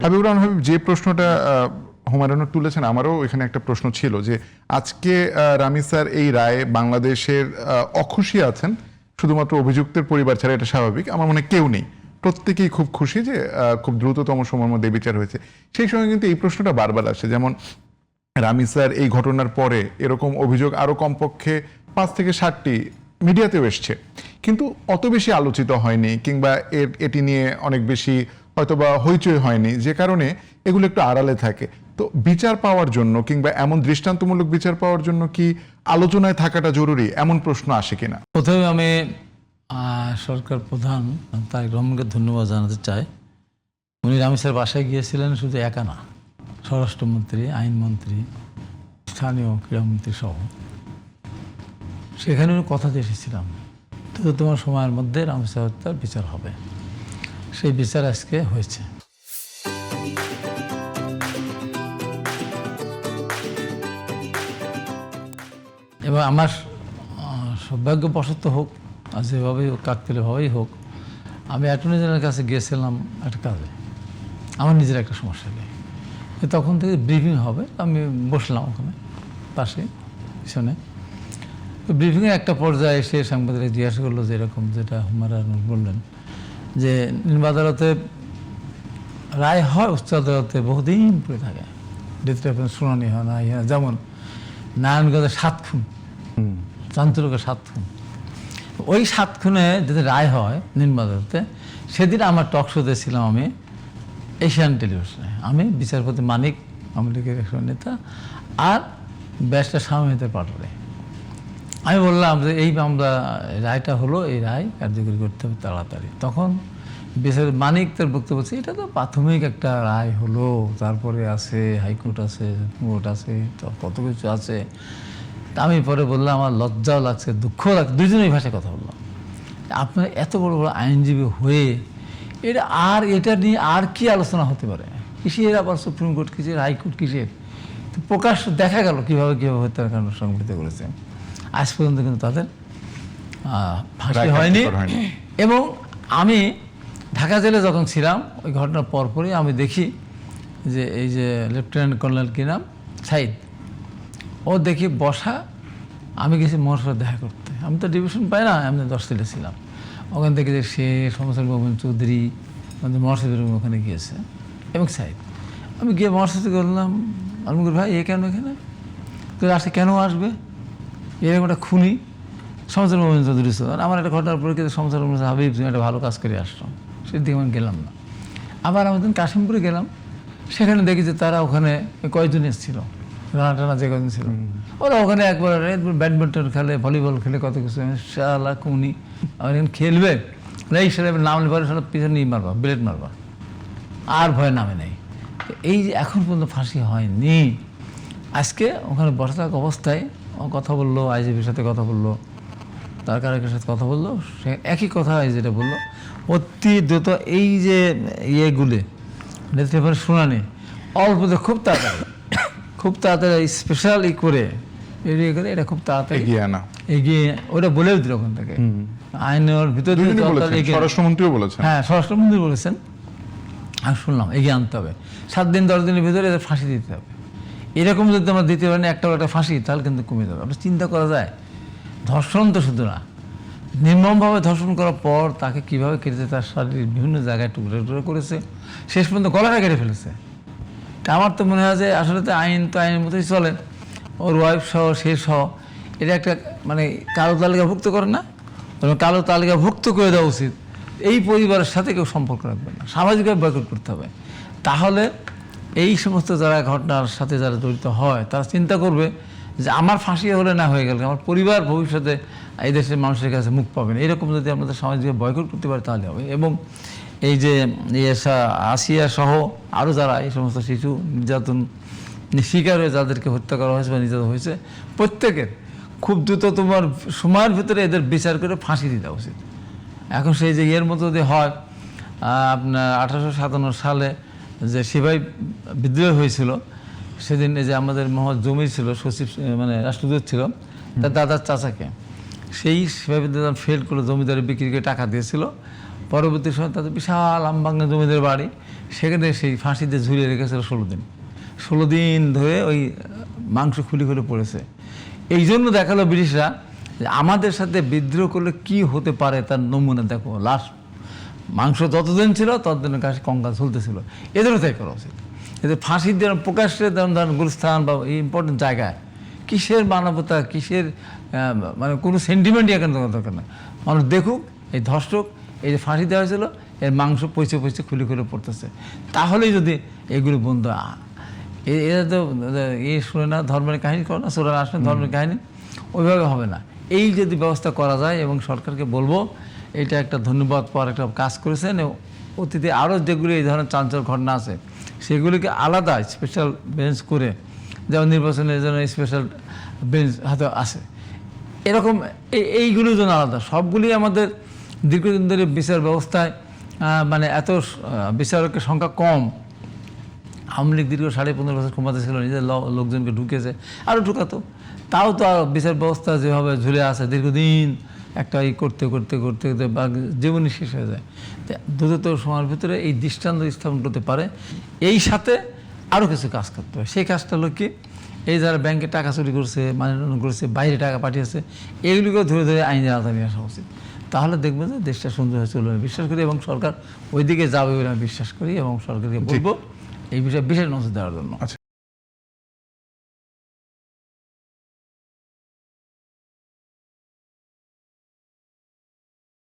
হাবিবুর রহমান হাবিব, যে প্রশ্নটা হুমায়ুন তুলেছেন, আমারও এখানে একটা প্রশ্ন ছিল যে আজকে রামি স্যার এই রায়ে বাংলাদেশের অখুশি আছেন শুধুমাত্র অভিযুক্তের পরিবার ছাড়া, এটা স্বাভাবিক। আমার মনে হয় কেউ নেই, প্রত্যেকেই খুব খুশি যে খুব দ্রুততম সময়ের মধ্যে বিচার হয়েছে। সেই সঙ্গে কিন্তু এই প্রশ্নটা বারবার আসে, যেমন রামি স্যার এই ঘটনার পরে এরকম অভিযোগ আরো কমপক্ষে 5 থেকে 7টি মিডিয়াতেও এসছে, কিন্তু অত বেশি আলোচিত হয়নি, কিংবা এটি নিয়ে অনেক বেশি হয়তোবা হইচই হয়নি, যে কারণে এগুলো একটু আড়ালে থাকে। তো বিচার পাওয়ার জন্য কিংবা এমন দৃষ্টান্তমূলক বিচার পাওয়ার জন্য কি আলোচনায় থাকাটা জরুরি, এমন প্রশ্ন আসে কিনা? প্রথমে আমি সরকার প্রধান তারেক রহমানকে ধন্যবাদ জানাতে চাই। উনি রামি স্যার বাসায় গিয়েছিলেন, শুধু একা না, স্বরাষ্ট্রমন্ত্রী, আইনমন্ত্রী, স্থানীয় ক্রীড়ামন্ত্রী সহ। সেখানে উনি কথা দিয়ে এসেছিলাম তো তোমার সময়ের মধ্যে রামি স্যার হত্যার বিচার হবে। সেই বিচার আজকে হয়েছে। এবার আমার সৌভাগ্যবশত হোক আর যেভাবেই হোক, কাকতালীয়ভাবেই হোক, আমি অ্যাটর্নি জেনারেলের কাছে গিয়েছিলাম একটা কাজে, আমার নিজের একটা সমস্যা নেই। তখন থেকে ব্রিফিং হবে, আমি বসলাম ওখানে পাশে পিছনে। তো ব্রিফিংয়ের একটা পর্যায়ে এসে সাংবাদিকরা জিজ্ঞাসা করলো যে এরকম, যেটা হুমায়ুন বললেন যে নিম্ন আদালতে রায় হয়, উচ্চ আদালতে বহুদিন পড়ে থাকে, ডেথ রেফারেন্স শুনানি হয় না। যেমন নারায়ণগঞ্জের 7 খুন, চাঞ্চল্যকর 7 খুন, ওই 7 খুনে যদি রায় হয় নিম্ন আদালতে, সেদিন আমার টক শোতে ছিলাম আমি এশিয়ান টেলিভিশনে। আমি বিচারপতি মানিক, আওয়ামী লীগের একজন নেতা, আর ব্যারিস্টার স্বামীতে পাটোয়ারি। আমি বললাম যে এই মামলা রায়টা হলো, এই রায় কার্যকরী করতে হবে তাড়াতাড়ি। তখন বিচারপতি মানিক তার বক্তব্য বলছে, এটা তো প্রাথমিক একটা রায় হলো, তারপরে আছে হাইকোর্ট আছে, কোর্ট আছে, তো কত কিছু আছে। তা আমি পরে বললাম, আমার লজ্জাও লাগছে, দুঃখও লাগছে, দুজনেই ভাষায় কথা বললাম। আপনার এত বড় বড় আইনজীবী হয়ে এটা নিয়ে আর কি আলোচনা হতে পারে? কিসের আবার সুপ্রিম কোর্ট, কিসের হাইকোর্ট, কিসের? তো প্রকাশ দেখা গেল কীভাবে হত্যার কারণ সংঘটিত করেছে। আজ পর্যন্ত কিন্তু তাদের ফাঁসি হয়নি। এবং আমি ঢাকা জেলে যখন ছিলাম, ওই ঘটনার পরপরই আমি দেখি যে এই যে লেফটেন্যান্ট কর্নেল কি নাম, সাইদ, ও দেখি বসা। আমি গেছি মহাসভায় দেখা করতে, আমি তো ডিভিশন পাই না, আমি 10 জেলে ছিলাম। ওখান থেকে যে সে সমস্যা মোহাম্মদ চৌধুরী আমাদের মহাসচিবের ওখানে গিয়েছে, এবং সাইদ। আমি গিয়ে মহাসচিবকে বললাম, আমি ভাই এ কেন এখানে আসে, কেন আসবে? এরকম একটা খুনি সমস্যা মোহাম্মদ চৌধুরী ছিল। আমার একটা ঘটনার পরে কিন্তু সমস্যা হাবিব, তুমি একটা ভালো কাজ করে আসছো, সেদিকে আমি গেলাম না। আবার আমাদের কাশিমপুরে গেলাম, সেখানে দেখি যে তারা ওখানে কয়েকজন এসেছিল, রানা টানা যে কয়েকজন ছিল, ওরা ওখানে একবার ব্যাডমিন্টন খেলে, ভলিবল খেলে, কত কিছু। শালা খুনি, আমার এখানে খেলবে এই সাহেব নামলে পরে সারা পিছনে মারবা, ব্লেড মারবা, আর ভয় নামে নেই। এই যে এখন পর্যন্ত ফাঁসি হয়নি। আজকে ওখানে বসে থাকা অবস্থায় কথা বললো, আইজিপির সাথে কথা বললো, তার কারের সাথে কথা বললো, সে একই কথা যেটা বললো, অতি দ্রুত এই যে ইয়েগুলি শুনানি অল্পতে খুব তাড়াতাড়ি স্পেশাল করে এটা খুব তাড়াতাড়ি এগিয়ে ওটা বলেও দিল ওখান থেকে। আইনের ভিতরে স্বরাষ্ট্রমন্ত্রীও বলেছেন, হ্যাঁ স্বরাষ্ট্রমন্ত্রী বলেছেন, আমি শুনলাম এগিয়ে আনতে হবে, 7 দিন 10 দিনের ভিতরে এদের ফাঁসি দিতে হবে। এরকম যদি আমরা দিতে পারি না একটা ফাঁসি, তাহলে কিন্তু কমে যাবে। আপনার চিন্তা করা যায়, ধর্ষণ তো শুধু না, নির্মমভাবে ধর্ষণ করার পর তাকে কীভাবে কেটেছে, তার শারীরিক বিভিন্ন জায়গায় টুকরো টুকরো করেছে, শেষ পর্যন্ত গলাটা কেটে ফেলেছে। তা আমার তো মনে হয় যে আসলে তো আইন তো আইনের মতোই চলে, ওর ওয়াইফ সহ সে সহ এটা একটা মানে কালো তালিকাভুক্ত করে না, কালো তালিকাভুক্ত করে দেওয়া উচিত। এই পরিবারের সাথে কেউ সম্পর্ক রাখবে না, সামাজিকভাবে বয়কট করতে হবে। তাহলে এই সমস্ত যারা ঘটনার সাথে যারা জড়িত হয়, তারা চিন্তা করবে যে আমার ফাঁসি হলে না হয়ে গেল, আমার পরিবার ভবিষ্যতে এই দেশের মানুষের কাছে মুখ পাবে না। এরকম যদি আমাদের সামাজিকভাবে বয়কট করতে পারে তাহলে হবে। এবং এই যে আসিয়া সহ আরও যারা এই সমস্ত শিশু নির্যাতন শিকার হয়ে যাদেরকে হত্যা করা হয়েছে বা নির্যাতন হয়েছে, প্রত্যেকের খুব দ্রুত তোমার সময়ের ভিতরে এদের বিচার করে ফাঁসি দিতে উচিত। এখন সেই যে এর মতো যদি হয়, আপনার 1857 সালে যে সিপাহী বিদ্রোহ হয়েছিল, সেদিন এই যে আমাদের মোহাম্মদ জমি ছিল সচিব, মানে রাষ্ট্রদূত ছিল, তার দাদার চাচাকে সেই সিপাহী বিদ্রোহ ফেল করে জমিদারি বিক্রি করে টাকা দিয়েছিল। পরবর্তী সময় তাদের বিশাল আমবাঙ্গা জমিদার বাড়ি, সেখানে সেই ফাঁসিতে ঝুলিয়ে রেখেছিল 16 দিন ধরে ওই মাংস খুলে খুলে পড়েছে। এই জন্য দেখালো ব্রিটিশরা যে আমাদের সাথে বিদ্রোহ করলে কি হতে পারে তার নমুনা দেখো, লাশ মাংস যতদিন ছিল ততদিনের কাছে কঙ্কাল ঝুলতেছিল। এদেরও তাই করা উচিত। এদের ফাঁসির দেওয়ার প্রকাশ্যে ধরেন গুলস্থান বা এই ইম্পর্টেন্ট জায়গায় কিসের মানবতা, কিসের মানে কোনো সেন্টিমেন্টই এখানে দরকার না। মানুষ দেখুক এই ধর্ষক, এই যে ফাঁসি দেওয়া হয়েছিল এর মাংস পয়সে পয়সে খুলে খুলে পড়তেছে, তাহলেই যদি এগুলো বন্ধ। এরা তো শুনে না, ধর্মের কাহিনী করে না, সুরান আসলে ধর্মের কাহিনী, ওইভাবে হবে না। এই যদি ব্যবস্থা করা যায়, এবং সরকারকে বলবো এটা একটা ধন্যবাদ পাওয়ার একটা কাজ করেছেন। অতীতে আরও যেগুলি এই ধরনের চাঞ্চল্য ঘটনা আছে সেগুলিকে আলাদা স্পেশাল বেঞ্চ করে, যেমন নির্বাচনের জন্য স্পেশাল বেঞ্চ হাতে আছে, এরকম এইগুলোর জন্য আলাদা। সবগুলি আমাদের দীর্ঘদিন ধরে বিচার ব্যবস্থায় মানে এত বিচারকের সংখ্যা কম। আওয়ামী লীগ দীর্ঘ 15.5 বছর ক্ষমতা ছিল, নিজের লোকজনকে ঢুকেছে, আরও ঢুকাতো, তাও তো আর বিচার ব্যবস্থা যেভাবে ঝুলে আছে দীর্ঘদিন একটা করতে করতে করতে করতে বা জীবনই শেষ হয়ে যায়। দ্রুত সময়ের ভিতরে এই দৃষ্টান্ত স্থাপন করতে পারে। এই সাথে আরও কিছু কাজ করতে হবে। সেই কাজটা হলো কি, এই যারা ব্যাংকে টাকা চুরি করছে, মানি লন্ডারিং করেছে, বাইরে টাকা পাঠিয়েছে, এগুলিকেও ধরে ধরে আইনের আওতায় নিয়ে আসা উচিত। তাহলে দেখবে যে দেশটা সুন্দর হয়ে চলবে বিশ্বাস করি, এবং সরকার ওইদিকে যাবে বলে আমি বিশ্বাস করি, এবং সরকারকে বলবো এই বিষয়ে বিশেষ নজর দেওয়ার জন্য।